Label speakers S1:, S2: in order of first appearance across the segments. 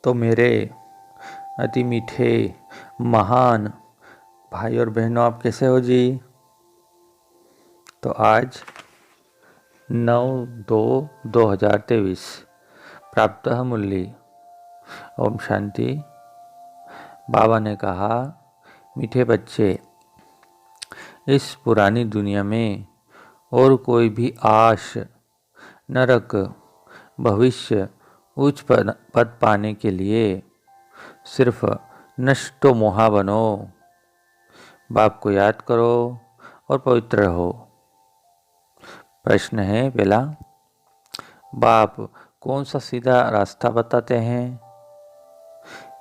S1: तो मेरे अति मीठे महान भाई और बहनों, आप कैसे हो जी। तो आज 9/2/2023 प्रातः मुरली। ओम शांति। बाबा ने कहा, मीठे बच्चे, इस पुरानी दुनिया में और कोई भी आश, नरक, भविष्य, उच्च पद पाने के लिए सिर्फ नष्टो मोहा बनो। बाप को याद करो और पवित्र रहो। प्रश्न है पहला, बाप कौन सा सीधा रास्ता बताते हैं?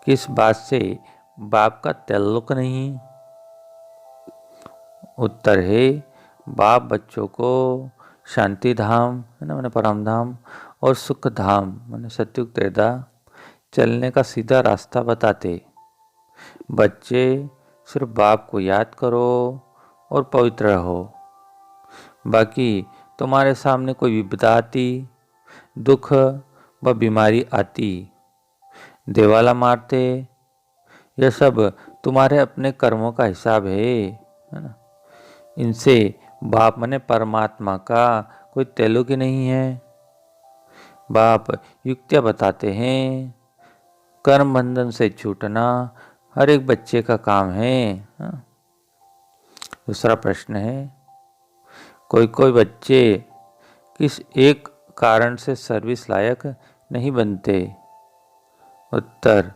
S1: किस बात से बाप का ताल्लुक नहीं? उत्तर है, बाप बच्चों को शांति धाम है ना, मैंने परम धाम, और सुख धाम मैंने सत्युग त्रेधा चलने का सीधा रास्ता बताते। बच्चे सिर्फ बाप को याद करो और पवित्र रहो। बाकी तुम्हारे सामने कोई विपदा आती, दुख व बीमारी आती, देवाला मारते, यह सब तुम्हारे अपने कर्मों का हिसाब है ना। इनसे बाप मने परमात्मा का कोई ताल्लुक ही नहीं है। बाप युक्तियाँ बताते हैं। कर्म बंधन से छूटना हर एक बच्चे का काम है। दूसरा प्रश्न है, कोई कोई बच्चे किस एक कारण से सर्विस लायक नहीं बनते? उत्तर,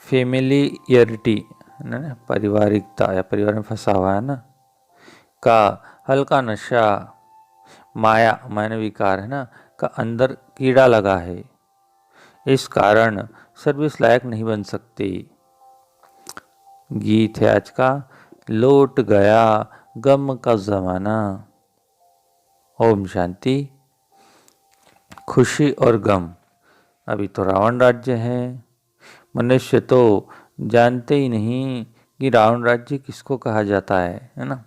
S1: फेमिलियरिटी, पारिवारिकता या परिवार में फंसा हुआ है ना, का हल्का नशा, माया मानव विकार है ना, का अंदर कीड़ा लगा है। इस कारण सर्विस लायक नहीं बन सकती। गीत है आज का, लौट गया गम का जमाना। ओम शांति। खुशी और गम। अभी तो रावण राज्य है। मनुष्य तो जानते ही नहीं कि रावण राज्य किसको कहा जाता है ना।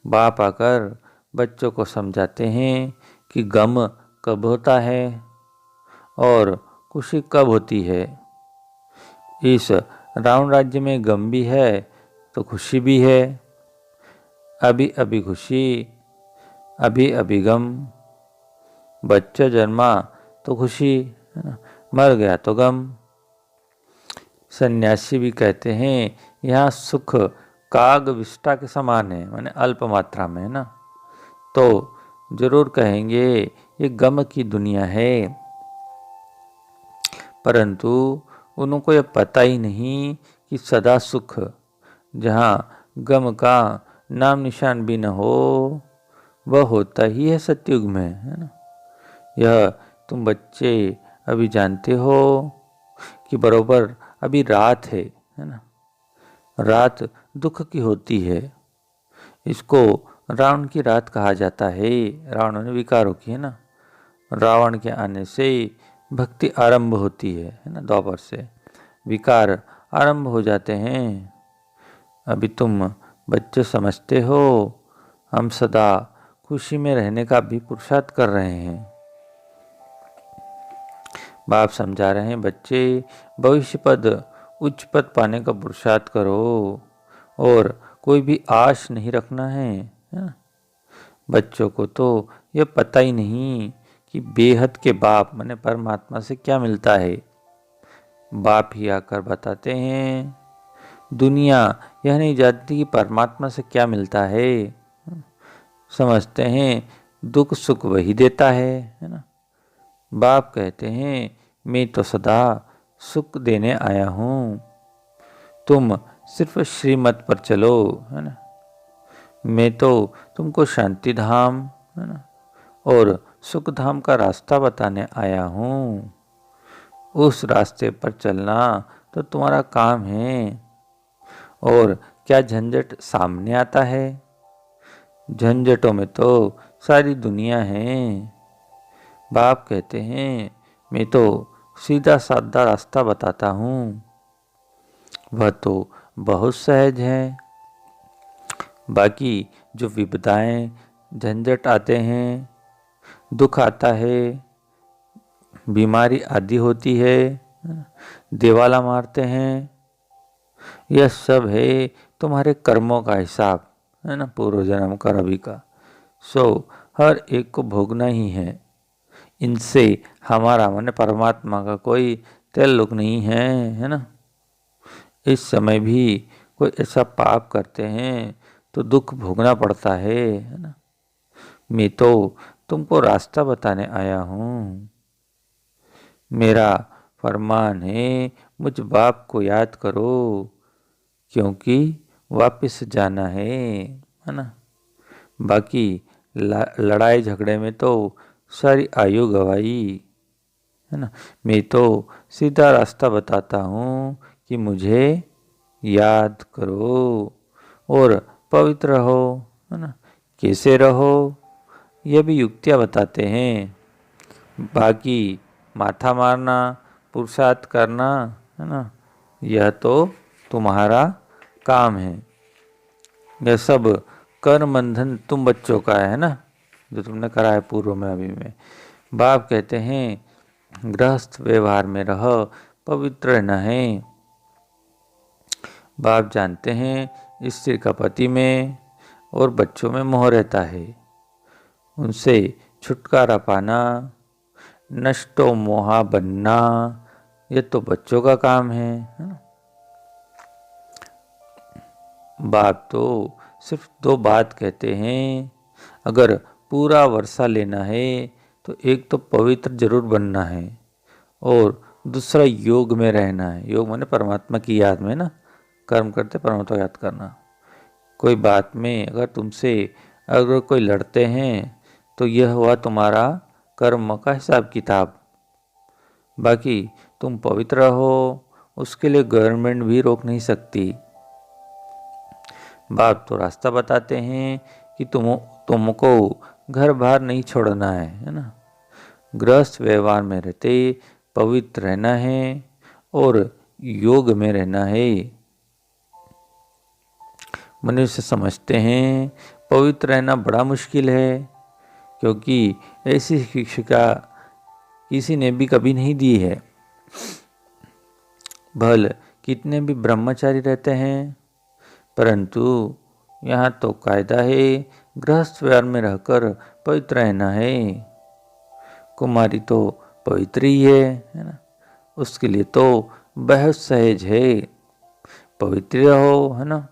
S1: बाप आकर बच्चों को समझाते हैं कि गम कब होता है और खुशी कब होती है। इस रावण राज्य में गम भी है तो खुशी भी है। अभी अभी खुशी, अभी अभी गम। बच्चा जन्मा तो खुशी, मर गया तो गम। सन्यासी भी कहते हैं यहाँ सुख काग विष्टा के समान है, माने अल्प मात्रा में है ना। तो जरूर कहेंगे ये गम की दुनिया है, परंतु उनको ये पता ही नहीं कि सदा सुख, जहाँ गम का नाम निशान भी न हो, वह होता ही है सतयुग में है ना। यह तुम बच्चे अभी जानते हो कि बरोबर अभी रात है ना। रात दुख की होती है। इसको रावण की रात कहा जाता है। रावण ने विकारों की है ना। रावण के आने से भक्ति आरंभ होती है ना। द्वापर से विकार आरंभ हो जाते हैं। अभी तुम बच्चे समझते हो हम सदा खुशी में रहने का भी पुरुषार्थ कर रहे हैं। बाप समझा रहे हैं, बच्चे भविष्य पद, उच्च पद पाने का पुरुषार्थ करो और कोई भी आश नहीं रखना है ना? बच्चों को तो यह पता ही नहीं कि बेहद के बाप माने परमात्मा से क्या मिलता है। बाप ही आकर बताते हैं। दुनिया यह नहीं जानती कि परमात्मा से क्या मिलता है। समझते हैं दुख सुख वही देता है ना। बाप कहते हैं मैं तो सदा सुख देने आया हूँ, तुम सिर्फ श्रीमत पर चलो है ना। मैं तो तुमको शांति धाम है ना और सुख धाम का रास्ता बताने आया हूँ। उस रास्ते पर चलना तो तुम्हारा काम है। और क्या झंझट सामने आता है? झंझटों में तो सारी दुनिया है। बाप कहते हैं मैं तो सीधा साधा रास्ता बताता हूँ, वह तो बहुत सहज है। बाकी जो विपदाएं झंझट आते हैं, दुख आता है, बीमारी आदि होती है, है ना, देवाला मारते हैं। यह सब है तुम्हारे कर्मों का हिसाब, है ना, पूर्व जन्म का अभी का। सो हर एक को भोगना ही है। इनसे हमारा माने परमात्मा का कोई ताल्लुक नहीं है ना। इस समय भी कोई ऐसा पाप करते हैं तो दुख भोगना पड़ता है ना। मैं तो तुमको रास्ता बताने आया हूँ। मेरा फरमान है मुझ बाप को याद करो, क्योंकि वापस जाना है ना। बाकी लड़ाई झगड़े में तो सारी आयु गवाई, है ना। मैं तो सीधा रास्ता बताता हूँ कि मुझे याद करो और पवित्र रहो, है ना। कैसे रहो ये भी युक्तियाँ बताते हैं। बाकी माथा मारना, पुरुषार्थ करना, है ना, यह तो तुम्हारा काम है। यह सब कर्म बंधन तुम बच्चों का है ना, जो तुमने करा है पूर्व में अभी में। बाप कहते हैं गृहस्थ व्यवहार में रहो, पवित्र रहना है। बाप जानते हैं स्त्री का पति में और बच्चों में मोह रहता है। उनसे छुटकारा पाना, नष्टो मोहा बनना, ये तो बच्चों का काम है ना। बाप तो सिर्फ दो बात कहते हैं, अगर पूरा वर्षा लेना है तो एक तो पवित्र जरूर बनना है और दूसरा योग में रहना है। योग माने परमात्मा की याद में ना, कर्म करते परमात्मा याद करना। कोई बात में अगर तुमसे अगर कोई लड़ते हैं तो यह हुआ तुम्हारा कर्म का हिसाब किताब। बाकी तुम पवित्र हो, उसके लिए गवर्नमेंट भी रोक नहीं सकती। बाप तो रास्ता बताते हैं कि तुमको घर बार नहीं छोड़ना है ना। गृहस्थ व्यवहार में रहते पवित्र रहना है और योग में रहना है। मनुष्य समझते हैं पवित्र रहना बड़ा मुश्किल है, क्योंकि ऐसी शिक्षा किसी ने भी कभी नहीं दी है। भल कितने भी ब्रह्मचारी रहते हैं, परंतु यहाँ तो कायदा है गृहस्थ व्यवहार में रहकर पवित्र रहना है। कुमारी तो पवित्र ही है ना, उसके लिए तो बहुत सहज है। पवित्र रहो, है ना,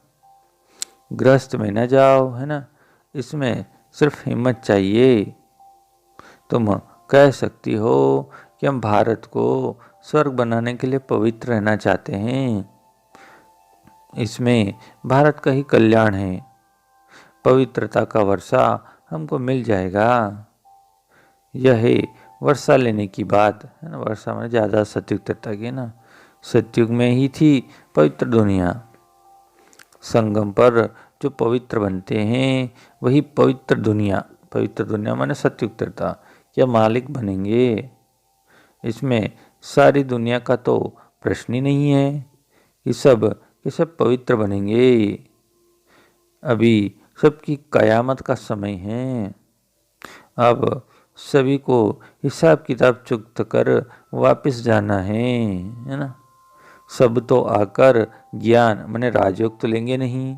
S1: गृहस्थ में न जाओ, है ना। इसमें सिर्फ हिम्मत चाहिए। तुम कह सकती हो कि हम भारत को स्वर्ग बनाने के लिए पवित्र रहना चाहते हैं। इसमें भारत का ही कल्याण है। पवित्रता का वर्षा हमको मिल जाएगा। यह है वर्षा लेने की बात, है ना। वर्षा में ज़्यादा सतयुग त्रेता की ना, सतयुग में ही थी पवित्र दुनिया। संगम पर जो पवित्र बनते हैं वही पवित्र दुनिया माने सतयुग त्रेता क्या मालिक बनेंगे। इसमें सारी दुनिया का तो प्रश्न ही नहीं है कि सब पवित्र बनेंगे। अभी सबकी कयामत का समय है। अब सभी को हिसाब किताब चुकता कर वापस जाना है ना। सब तो आकर ज्ञान माने राजयोग तो लेंगे नहीं।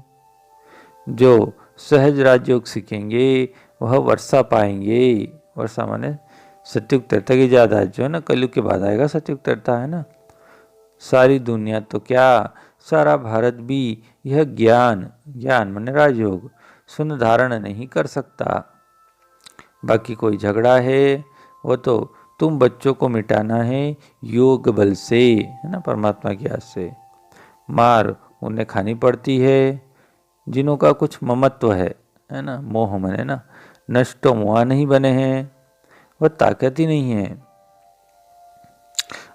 S1: जो सहज राजयोग सीखेंगे वह वर्षा पाएंगे। वर्षा माने सतयुग त्रेता की ज़्यादा जो है ना, कलयुग के बाद आएगा सतयुग त्रेता, है ना। सारी दुनिया तो क्या, सारा भारत भी यह ज्ञान माने राजयोग सुन धारण नहीं कर सकता। बाकी कोई झगड़ा है वो तो तुम बच्चों को मिटाना है योग बल से, है ना, परमात्मा की याद से। मार उन्हें खानी पड़ती है जिन्हों का कुछ ममत्व है ना, मोह मन, है ना। नष्टो मोहा नहीं बने हैं, वह ताकत ही नहीं है।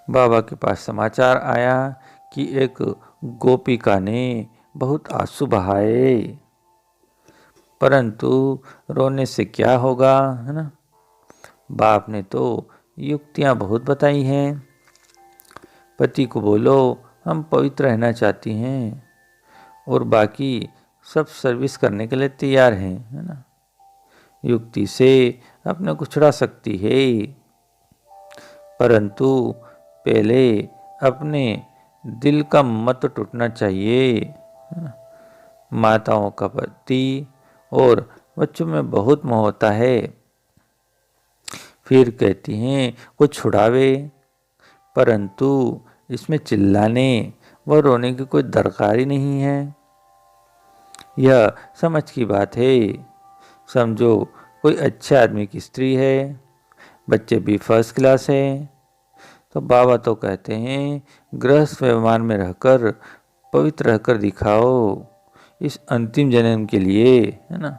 S1: बाबा के पास समाचार आया कि एक गोपिका ने बहुत आंसू बहाए, परंतु रोने से क्या होगा, है ना। बाप ने तो युक्तियां बहुत बताई हैं। पति को बोलो हम पवित्र रहना चाहती हैं और बाकी सब सर्विस करने के लिए तैयार हैं, है ना। युक्ति से अपने को छुड़ा सकती है, परंतु पहले अपने दिल का मत टूटना चाहिए। माताओं का पति और बच्चों में बहुत मोह होता है। फिर कहती हैं कुछ छुड़ावे, परंतु इसमें चिल्लाने व रोने की कोई दरकार ही नहीं है। यह समझ की बात है। समझो कोई अच्छे आदमी की स्त्री है, बच्चे भी फर्स्ट क्लास है, तो बाबा तो कहते हैं गृहस्थ व्यवहार में रहकर पवित्र रहकर दिखाओ इस अंतिम जन्म के लिए, है ना।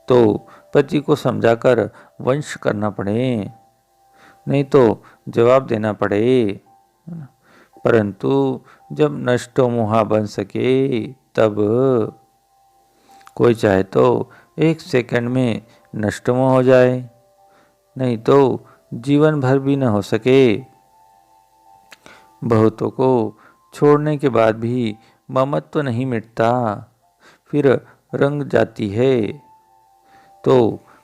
S1: तो पति को समझाकर वंश करना पड़े, नहीं तो जवाब देना पड़े, है ना। परंतु जब नष्टो मुहा बन सके तब कोई चाहे तो 1 सेकंड में नष्टमोह हो जाए, नहीं तो जीवन भर भी न हो सके। बहुतों को छोड़ने के बाद भी ममत्व तो नहीं मिटता, फिर रंग जाती है तो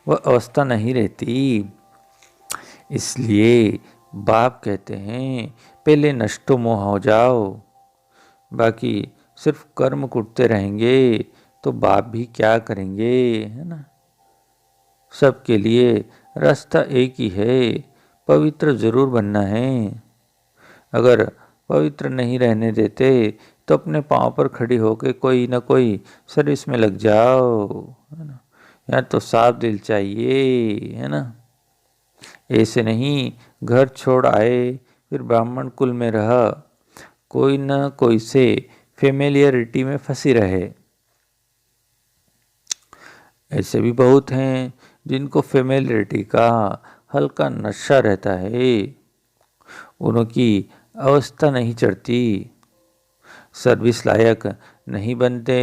S1: वह अवस्था नहीं रहती। इसलिए बाप कहते हैं पहले नष्टो मोह हो जाओ, बाकी सिर्फ कर्म कुटते रहेंगे तो बाप भी क्या करेंगे, है ना। सबके लिए रास्ता एक ही है, पवित्र जरूर बनना है। अगर पवित्र नहीं रहने देते तो अपने पाँव पर खड़ी होकर कोई ना कोई सर्विस में लग जाओ, है ना। यहाँ तो साफ दिल चाहिए, है ना। ऐसे नहीं घर छोड़ आए फिर ब्राह्मण कुल में रह, कोई न कोई से फेमिलियरिटी में फंसी रहे। ऐसे भी बहुत हैं जिनको फेमिलियरिटी का हल्का नशा रहता है, उनकी अवस्था नहीं चढ़ती, सर्विस लायक नहीं बनते,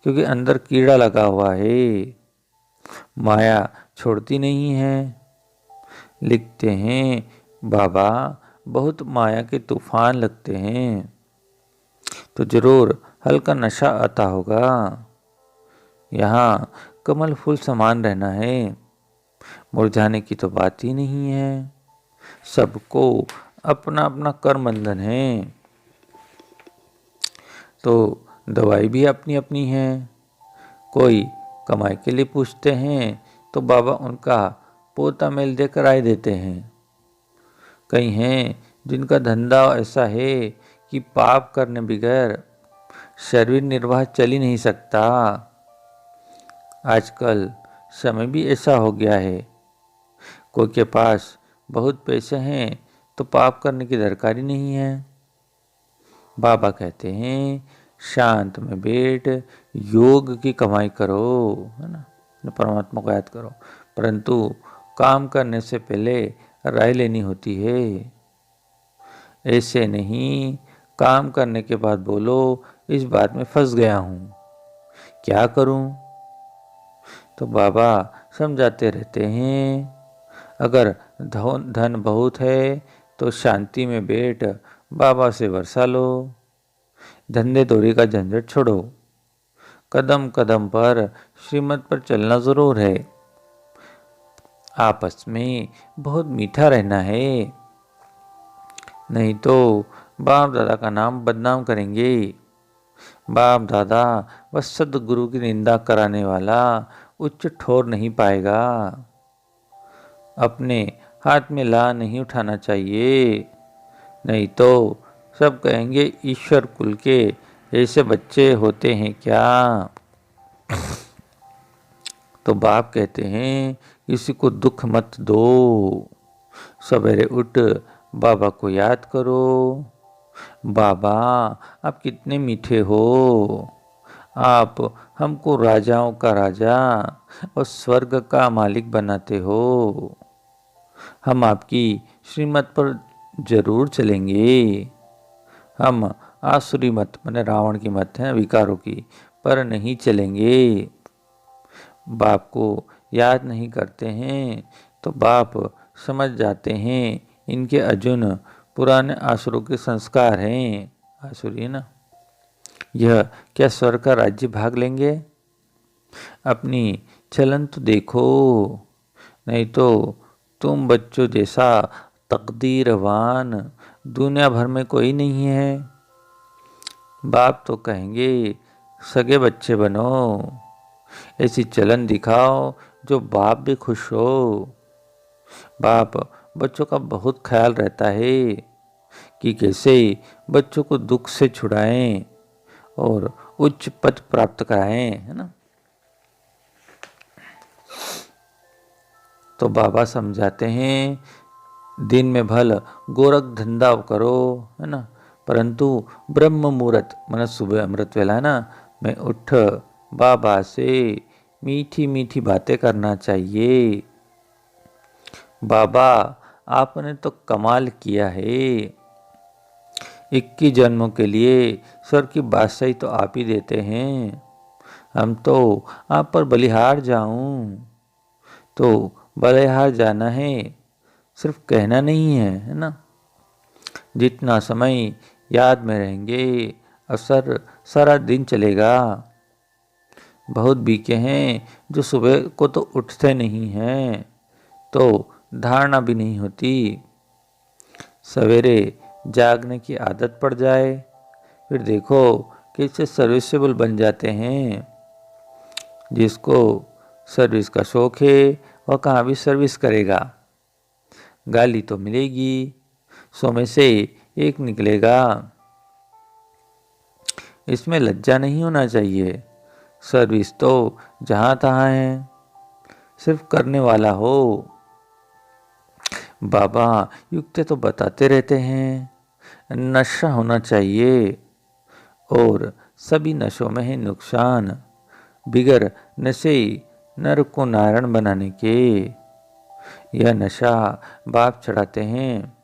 S1: क्योंकि अंदर कीड़ा लगा हुआ है, माया छोड़ती नहीं है। लिखते हैं बाबा बहुत माया के तूफान लगते हैं, तो जरूर हल्का नशा आता होगा। यहाँ कमल फूल समान रहना है, मुरझाने की तो बात ही नहीं है। सबको अपना अपना कर्म बंधन है, तो दवाई भी अपनी अपनी है। कोई कमाई के लिए पूछते हैं तो बाबा उनका पोता मेल देकर आए देते हैं। कई हैं जिनका धंधा ऐसा है कि पाप करने बगैर शरीर निर्वाह चल ही नहीं सकता। आजकल समय भी ऐसा हो गया है, कोई के पास बहुत पैसे हैं तो पाप करने की दरकार ही नहीं है। बाबा कहते हैं शांत में बैठ योग की कमाई करो, है ना, परमात्मा को याद करो, परंतु काम करने से पहले राय लेनी होती है। ऐसे नहीं काम करने के बाद बोलो इस बात में फंस गया हूँ, क्या करूँ। तो बाबा समझाते रहते हैं अगर धन बहुत है तो शांति में बैठ बाबा से वर्षा लो, धंधे दौड़ी का झंझट छोड़ो, कदम कदम पर श्रीमत पर चलना जरूर है, आपस में बहुत मीठा रहना है, नहीं तो बाप दादा का नाम बदनाम करेंगे। बाप दादा बस सदगुरु की निंदा कराने वाला उच्च ठोर नहीं पाएगा। अपने हाथ में ला नहीं उठाना चाहिए, नहीं तो सब कहेंगे ईश्वर कुल के ऐसे बच्चे होते हैं क्या। तो बाप कहते हैं किसी को दुख मत दो, सवेरे उठ बाबा को याद करो, बाबा आप कितने मीठे हो, आप हमको राजाओं का राजा और स्वर्ग का मालिक बनाते हो, हम आपकी श्रीमत पर जरूर चलेंगे, हम आसुरी मत माने रावण की मत है विकारों की पर नहीं चलेंगे। बाप को याद नहीं करते हैं तो बाप समझ जाते हैं इनके अर्जुन पुराने आसुरों के संस्कार हैं। आसुरी ना, यह क्या स्वर्ग का राज्य भाग लेंगे। अपनी चलन तो देखो, नहीं तो तुम बच्चों जैसा तकदीरवान दुनिया भर में कोई नहीं है। बाप तो कहेंगे सगे बच्चे बनो, ऐसी चलन दिखाओ जो बाप भी खुश हो। बाप बच्चों का बहुत ख्याल रहता है कि कैसे बच्चों को दुख से छुड़ाएं और उच्च पद प्राप्त कराएं, है ना। तो बाबा समझाते हैं दिन में भल गोरख धंधा करो, है ना, परंतु ब्रह्म मुहूर्त मन सुबह अमृत वेला, है ना, में उठ बाबा से मीठी मीठी बातें करना चाहिए। बाबा आपने तो कमाल किया है, 21 जन्मों के लिए स्वर की बादशाही तो आप ही देते हैं। हम तो आप पर बलिहार जाऊं तो बलिहार जाना है, सिर्फ कहना नहीं है ना। जितना समय याद में रहेंगे असर सारा दिन चलेगा। बहुत बीके हैं जो सुबह को तो उठते नहीं हैं, तो धारणा भी नहीं होती। सवेरे जागने की आदत पड़ जाए, फिर देखो कैसे सर्विसेबल बन जाते हैं। जिसको सर्विस का शौक है वह कहाँ भी सर्विस करेगा। गाली तो मिलेगी, 100 में से एक निकलेगा। इसमें लज्जा नहीं होना चाहिए। सर्विस तो जहाँ तहाँ है, सिर्फ करने वाला हो। बाबा युक्ति तो बताते रहते हैं, नशा होना चाहिए और सभी नशों में है नुकसान। बिगर नशे नर को नारायण बनाने के, यह नशा बाप चढ़ाते हैं।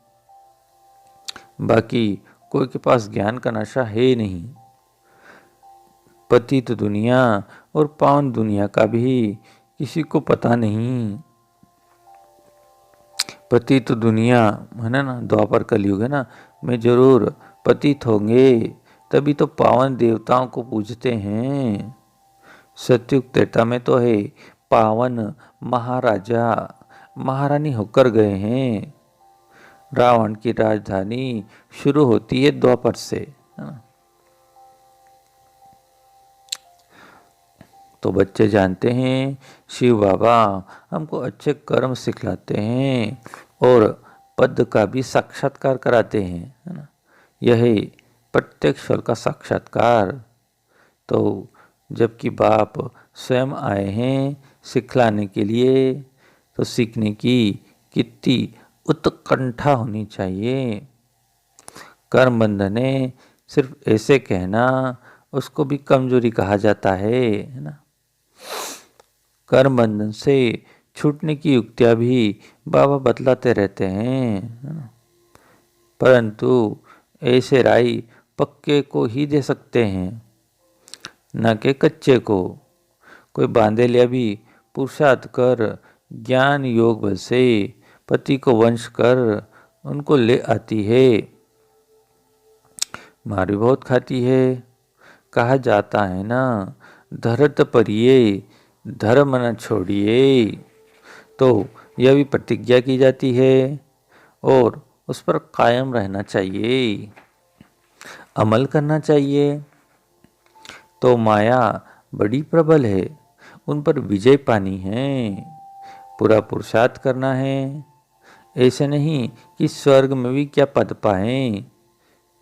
S1: बाकी कोई के पास ज्ञान का नशा है नहीं। पतित दुनिया और पावन दुनिया का भी किसी को पता नहीं। पतित दुनिया है ना, द्वापर कलयुग है ना, में जरूर पतित होंगे, तभी तो पावन देवताओं को पूजते हैं। सतयुग त्रेता में तो है पावन महाराजा महारानी होकर गए हैं। रावण की राजधानी शुरू होती है द्वापर से। तो बच्चे जानते हैं शिव बाबा हमको अच्छे कर्म सिखलाते हैं और पद का भी साक्षात्कार कराते हैं, है ना। यह है प्रत्यक्ष फल का साक्षात्कार। तो जबकि बाप स्वयं आए हैं सिखलाने के लिए, तो सीखने की कितनी उत्कंठा होनी चाहिए। कर्म बंधने सिर्फ ऐसे कहना उसको भी कमजोरी कहा जाता है ना। कर्म बंधन से छूटने की युक्तियां भी बाबा बतलाते रहते हैं, है ना? परंतु ऐसे राई पक्के को ही दे सकते हैं, न कि कच्चे को। कोई बांधेलिया भी पुरुषार्थ कर ज्ञान योग बल से पति को वंश कर उनको ले आती है। मार भी बहुत खाती है। कहा जाता है ना, धरत परिये धर्म न छोड़िए। तो यह भी प्रतिज्ञा की जाती है और उस पर कायम रहना चाहिए, अमल करना चाहिए। तो माया बड़ी प्रबल है, उन पर विजय पानी है, पूरा पुरुषार्थ करना है। ऐसे नहीं कि स्वर्ग में भी क्या पद पाएं,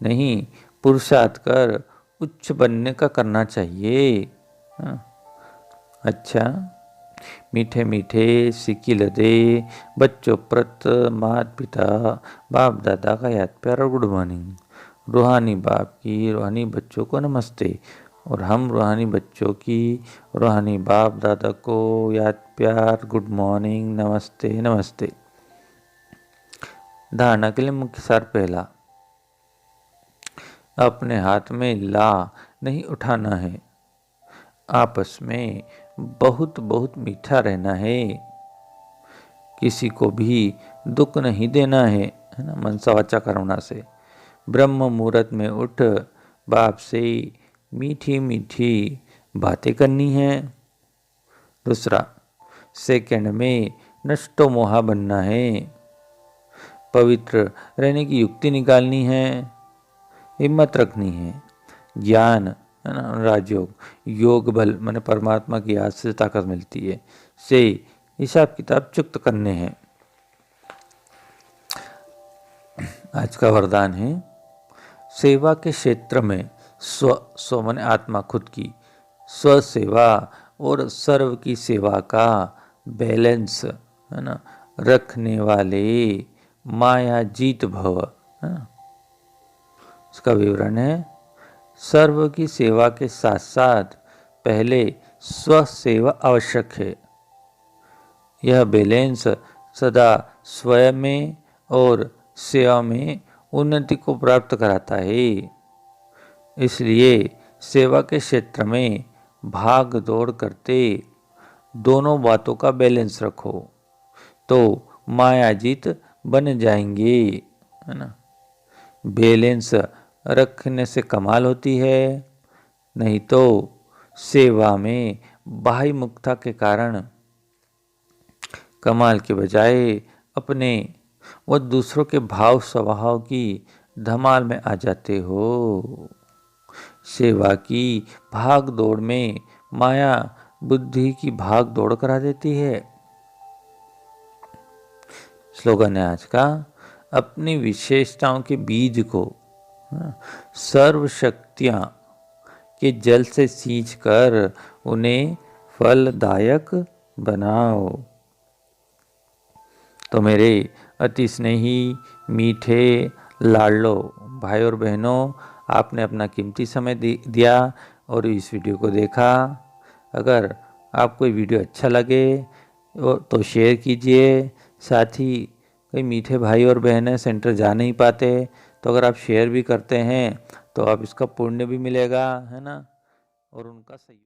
S1: नहीं, पुरुषार्थ कर उच्च बनने का करना चाहिए। अच्छा, मीठे मीठे सिक्की लदे बच्चों प्रत माता पिता बाप दादा का याद प्यार और गुड मॉर्निंग। रूहानी बाप की रूहानी बच्चों को नमस्ते, और हम रूहानी बच्चों की रूहानी बाप दादा को याद प्यार गुड मॉर्निंग, नमस्ते नमस्ते। धारणा के लिए मुख्य सार पहला, अपने हाथ में ला नहीं उठाना है, आपस में बहुत बहुत मीठा रहना है, किसी को भी दुख नहीं देना है ना, मनसा वाचा कर्मणा से। ब्रह्म मुहूर्त में उठ बाप से मीठी मीठी बातें करनी है। दूसरा, सेकंड में नष्टो मोहा बनना है, पवित्र रहने की युक्ति निकालनी है, हिम्मत रखनी है। ज्ञान है ना, राजयोग, योग बल माने परमात्मा की याद से ताकत मिलती है, से हिसाब किताब चुक्त करने हैं। आज का वरदान है, सेवा के क्षेत्र में स्व माने आत्मा खुद की स्व सेवा और सर्व की सेवा का बैलेंस है ना रखने वाले माया जीत भव। है ना, इसका विवरण है, सर्व की सेवा के साथ साथ पहले स्व सेवा आवश्यक है। यह बैलेंस सदा स्वयं में और सेवा में उन्नति को प्राप्त कराता है। इसलिए सेवा के क्षेत्र में भाग दौड़ करते दोनों बातों का बैलेंस रखो तो मायाजीत बन जाएंगे। है ना, बैलेंस रखने से कमाल होती है, नहीं तो सेवा में बाह्य मुक्ता के कारण कमाल के बजाय अपने व दूसरों के भाव स्वभाव की धमाल में आ जाते हो। सेवा की भाग दौड़ में माया बुद्धि की भाग दौड़ करा देती है। स्लोगन है आज का, अपनी विशेषताओं के बीज को सर्व शक्तियां के जल से सींच कर उन्हें फलदायक बनाओ। तो मेरे अति स्नेही मीठे लाडलो भाई और बहनों, आपने अपना कीमती समय दिया और इस वीडियो को देखा। अगर आपको ये वीडियो अच्छा लगे तो शेयर कीजिए। साथ ही कई मीठे भाई और बहनें सेंटर जा नहीं पाते, तो अगर आप शेयर भी करते हैं तो आप इसका पुण्य भी मिलेगा, है ना, और उनका सहयोग